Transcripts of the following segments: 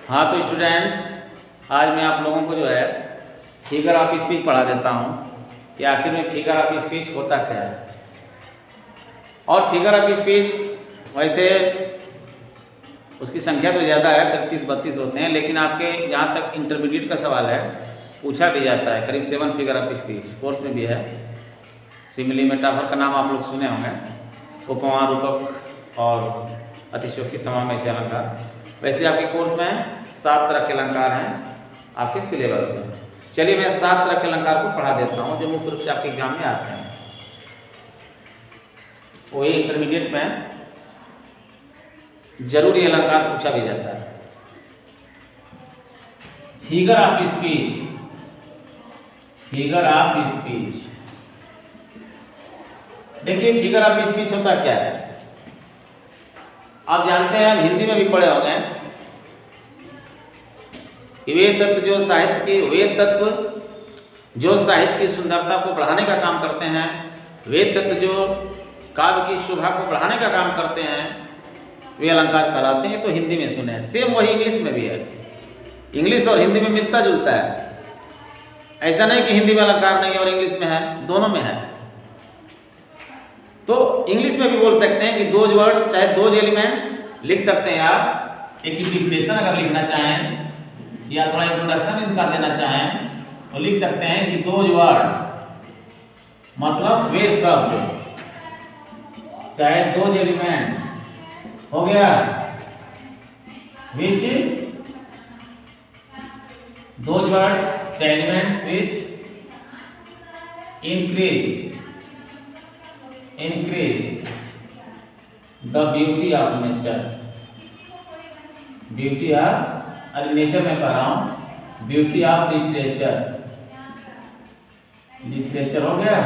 हाँ तो स्टूडेंट्स, आज मैं आप लोगों को जो है फिगर ऑफ स्पीच पढ़ा देता हूँ कि आखिर में फिगर ऑफ स्पीच होता क्या है। और फिगर ऑफ स्पीच वैसे उसकी संख्या तो ज़्यादा है, करीब 30-32 होते हैं, लेकिन आपके जहाँ तक इंटरमीडिएट का सवाल है पूछा भी जाता है। करीब 7 फिगर ऑफ स्पीच कोर्स में भी है। सिमिली, मेटाफर का नाम आप लोग सुने होंगे, उपमा, रूपक और अतिशयोक्ति, तमाम ऐसे अलंकार। वैसे आपके कोर्स में 7 तरह के अलंकार हैं आपके सिलेबस में। चलिए मैं 7 तरह के अलंकार को पढ़ा देता हूँ जो मुख्य रूप से आपके एग्जाम में आते हैं। वही इंटरमीडिएट में जरूरी अलंकार पूछा भी जाता है। Figure of speech, figure of speech. देखिए फिगर ऑफ स्पीच होता क्या है, आप जानते हैं, हिंदी में भी पढ़े होंगे कि वे तत्व जो साहित्य की सुंदरता को बढ़ाने का काम करते हैं, वे तत्व जो काव्य की शोभा को बढ़ाने का काम करते हैं, वे अलंकार कहलाते हैं। तो हिंदी में सुने हैं। सेम वही इंग्लिश में भी है। इंग्लिश और हिंदी में मिलता जुलता है। ऐसा नहीं कि हिंदी में अलंकार नहीं है और इंग्लिश में है, दोनों में है। तो इंग्लिश में भी बोल सकते हैं कि दोज वर्ड्स, चाहे दोज एलिमेंट्स लिख सकते हैं आप। एक डिफिनेशन अगर लिखना चाहें या थोड़ा इंट्रोडक्शन इनका देना चाहें तो लिख सकते हैं कि दोज वर्ड्स मतलब वे शब्द, चाहे दोज एलिमेंट्स हो गया, विच दोज वर्ड्स, चाहे elements which increase the beauty of nature, beauty of, अरे नेचर में कह रहा हूँ, ब्यूटी ऑफ लिटरेचर, लिटरेचर हो गया,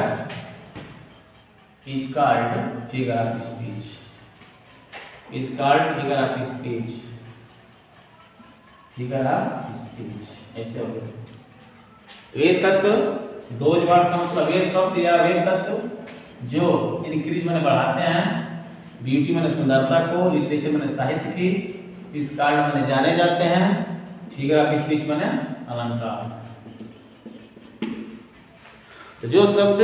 is called figure of speech, is called figure of speech, figure of speech. ऐसे हो गया। वे तत्व, दोज वर्ड का मतलब वे शब्द या वे तत्व जो इंक्रीज मैंने बढ़ाते हैं, ब्यूटी मैंने सुंदरता को, लिटरेचर मैंने साहित्य की, इस कार्ड मैंने जाने जाते हैं, फिगर ऑफ स्पीच मैंने अलंकार। तो जो शब्द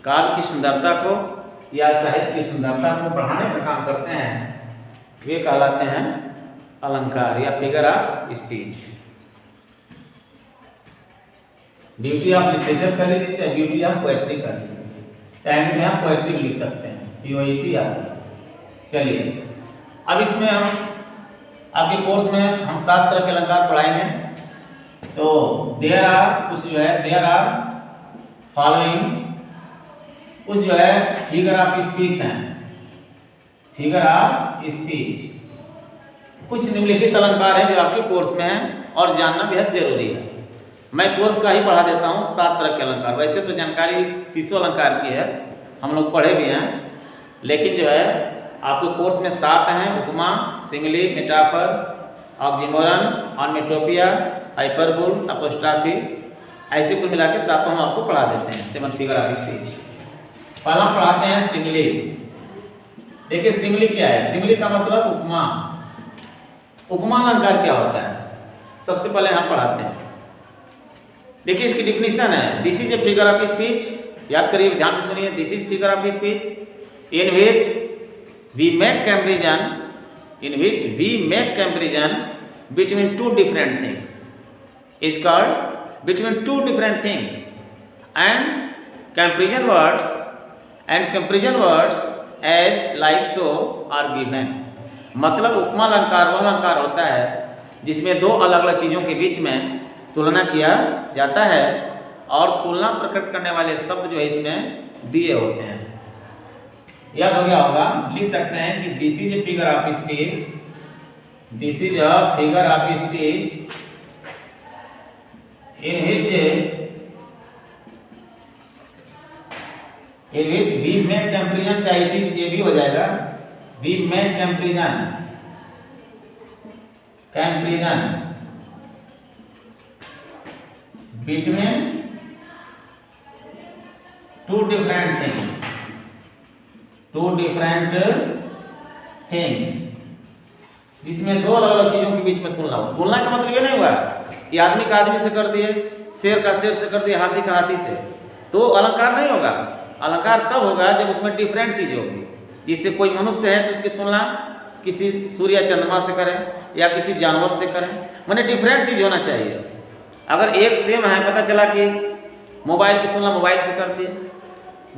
काव्य की सुंदरता को या साहित्य की सुंदरता को बढ़ाने का काम करते हैं वे कहलाते हैं अलंकार या figure of speech. Beauty of literature कर लीजिए, चाहे ब्यूटी ऑफ पोएट्री कर लीजिए, चाहे में आप पोएट्री भी लिख सकते हैं, POET आदि। चलिए अब इसमें हम आपके कोर्स में हम 7 तरह के अलंकार पढ़ाएंगे। तो देयर आर कुछ जो है, देयर आर फॉलोइंग कुछ जो है फिगर ऑफ स्पीच हैं, फिगर ऑफ स्पीच कुछ निम्नलिखित अलंकार हैं जो आपके कोर्स में हैं और जानना बेहद जरूरी है। मैं कोर्स का ही पढ़ा देता हूँ 7 तरह के अलंकार। वैसे तो जानकारी 30 अलंकार की है, हम लोग पढ़े भी हैं, लेकिन जो है आपको कोर्स में 7 हैं। उपमा, सिमिली, मेटाफर, ऑक्सीमोरन, ऑनमेटोपिया, हाइपरबोल, अपोस्ट्राफी, ऐसे कुल मिला के 7 हम आपको पढ़ा देते हैं। 7 फिगर ऑफ स्पीच। पहला हम पढ़ाते हैं सिमिली। देखिए सिमिली क्या है, सिमिली का मतलब उपमा। उपमा अलंकार क्या होता है, सबसे पहले हम पढ़ाते हैं। देखिए इसकी डिफिनीशन है, this is a figure of speech. याद करिए, ध्यान से सुनिए। This is figure of speech in which we make comparison between two different things, is called between two different things and comparison words as like so are given. मतलब उपमा अलंकार वह अलंकार होता है जिसमें दो अलग अलग चीजों के बीच में तुलना किया जाता है और तुलना प्रकट करने वाले शब्द जो है इसमें दिए होते हैं। याद हो गया होगा, लिख सकते हैं कि this is a figure of speech, this is a figure of speech in which we make comparison, चाहे ये भी हो जाएगा, we make comparison between two different things, जिसमें दो अलग अलग चीज़ों के बीच में तुलना हो। तुलना का मतलब ये नहीं हुआ कि आदमी का आदमी से कर दिए, शेर का शेर से कर दिए, हाथी का हाथी से, तो अलंकार नहीं होगा। अलंकार तब होगा जब उसमें डिफरेंट चीज़ होगी। जिससे कोई मनुष्य है तो उसकी तुलना किसी सूर्य या चंद्रमा से करें या किसी जानवर से करें, माने डिफरेंट चीज़ होना चाहिए। अगर एक सेम है, पता चला कि मोबाइल की तुलना मोबाइल से कर दिए,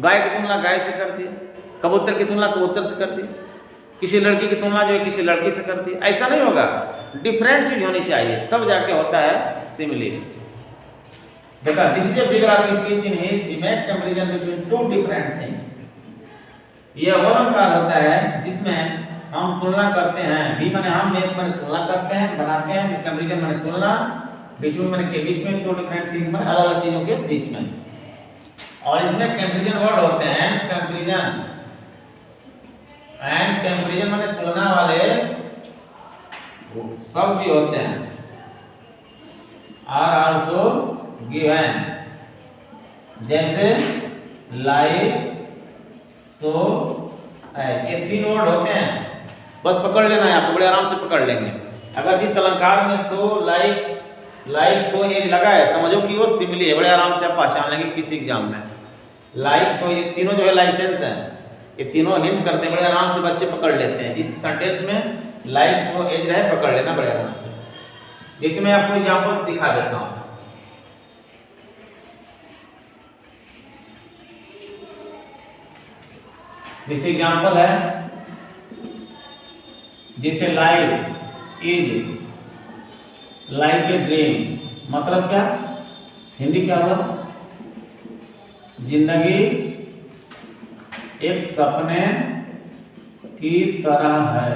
गाय की तुलना गाय से कर दिए, कबूतर की तुलना कबूतर से कर दिए, किसी लड़की की तुलना जो है किसी लड़की से कर दी, ऐसा नहीं होगा। डिफरेंट चीज होनी चाहिए, तब जाके होता है सिमिली। देखा, this is a figure of speech in his we make comparison between two different things. यह वो अलंकार होता है जिसमें हम तुलना करते हैं। वी माने हम, मेक माने तुलना करते हैं, बनाते हैं, कंपैरिजन माने तुलना, बिटवीन माने के बीच में, टू डिफरेंट थिंग्स माने अलग अलग चीजों के बीच में। और इसमें कंपैरिजन वर्ड होते हैं, कंपैरिजन एंड कंपैरिजन माने तुलना वाले सब भी होते हैं, आर आल्सो गिवन। जैसे लाइक, सो, ये तीन वर्ड होते हैं, बस पकड़ लेना है आपको, बड़े आराम से पकड़ लेंगे। अगर जिस अलंकार में सो, लाइक सो ये लगा है, समझो कि वो सिमिली है, बड़े आराम से आप पहचान लेंगे किसी एग्जाम में। लाइक सो ये तीनों जो है लाइसेंस है, ये तीनों हिंट करते हैं, बड़े आराम से बच्चे पकड़ लेते हैं। जिस सेंटेंस में लाइक सो एज रहे, पकड़ लेना बड़े आराम से। जैसे मैं आपको एग्जांपल दिखा देता हूं, जैसे एग्जांपल है, जैसे life is like a dream, मतलब क्या, हिंदी क्या हुआ, जिंदगी एक सपने की तरह है।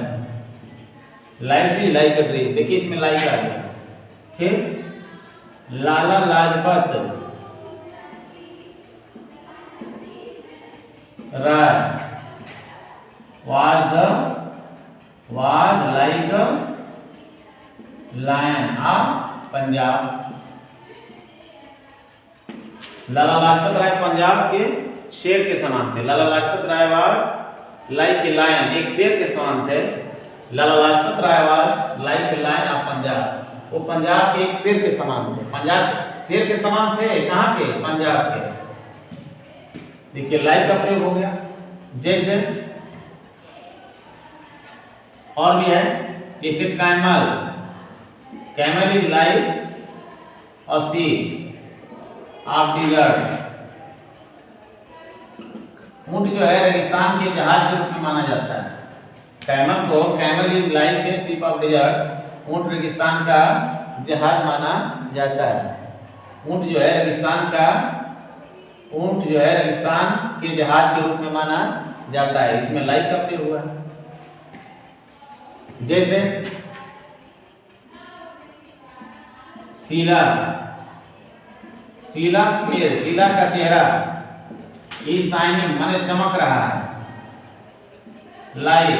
Life is like a dream, देखिए इसमें लाइक आ गया। फिर लाला लाजपत राय was like a lion of Punjab. लाला लाजपत राय पंजाब के शेर के समान थे। Lala Lajpat Rai was like a lion, एक शेर के समान थे। Lala Lajpat Rai was like a lion of Punjab, वो पंजाब के एक शेर के समान थे। पंजाब शेर के समान थे, कहाँ के, पंजाब के। देखिए लाइक का प्रयोग हो गया। जैसे और भी है, जैसे camel, camel is like a sea of desert. ऊंट जो है रेगिस्तान के जहाज के रूप में माना जाता है। कैमल को, camel is like a ship of desert, ऊंट रेगिस्तान का जहाज माना जाता है। ऊंट जो है रेगिस्तान का, ऊंट जो है रेगिस्तान के जहाज के रूप में माना जाता है। इसमें लाइक का प्रयोग हुआ है। जैसे शीला, शीला स्पेस, शीला का चेहरा इज शाइनिंग माने चमक रहा है। लाइक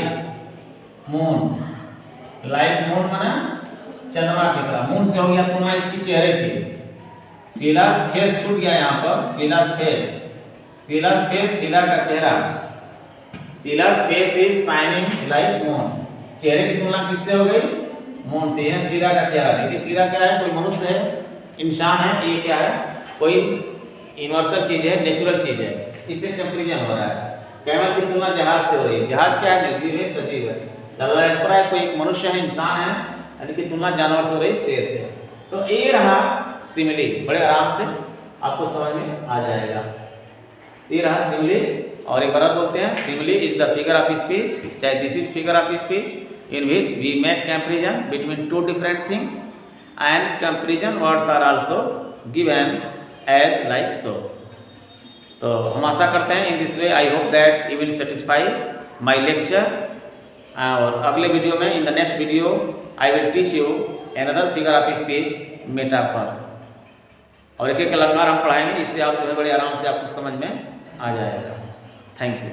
मून, लाइक मून माने चंद्रमा की तरह। मून से हो गया तुलना इसकी चेहरे की। शीला फेस छूट गया यहाँ पर, शीला फेस, शीला फेस, शीला का चेहरा। Sheela face is shining like moon, चेहरे की तुलना किससे हो गई, मून से। यह शीला का चेहरा। देखिए शीला क्या है, कोई मनुष्य है, इंसान है, ये क्या है, कोई यूनिवर्सल चीज है, नेचुरल चीज है, इससे कंपैरिजन हो रहा है। कैमल की तुलना जहाज से हो रही है। जहाज क्या है, निर्जीव है, सजीव है। लगा कोई एक मनुष्य है, इंसान है, यानी कि तुलना जानवर से हो रही, शेर से। तो ये रहा सिमिली, बड़े आराम से आपको समझ में आ जाएगा। ये रहा सिमिली। और एक बार बोलते हैं, simile is the figure of speech, चाहे this is figure of speech in which we make comparison between two different things and comparison words are also given as like so. तो हम आशा करते हैं in this way I hope that you will satisfy my lecture. और अगले video में, in the next video I will teach you another figure of speech metaphor. और एक एक अलंकार हम पढ़ाएंगे, इससे आप जो है बड़े आराम से आपको समझ में आ जाएगा। Thank you.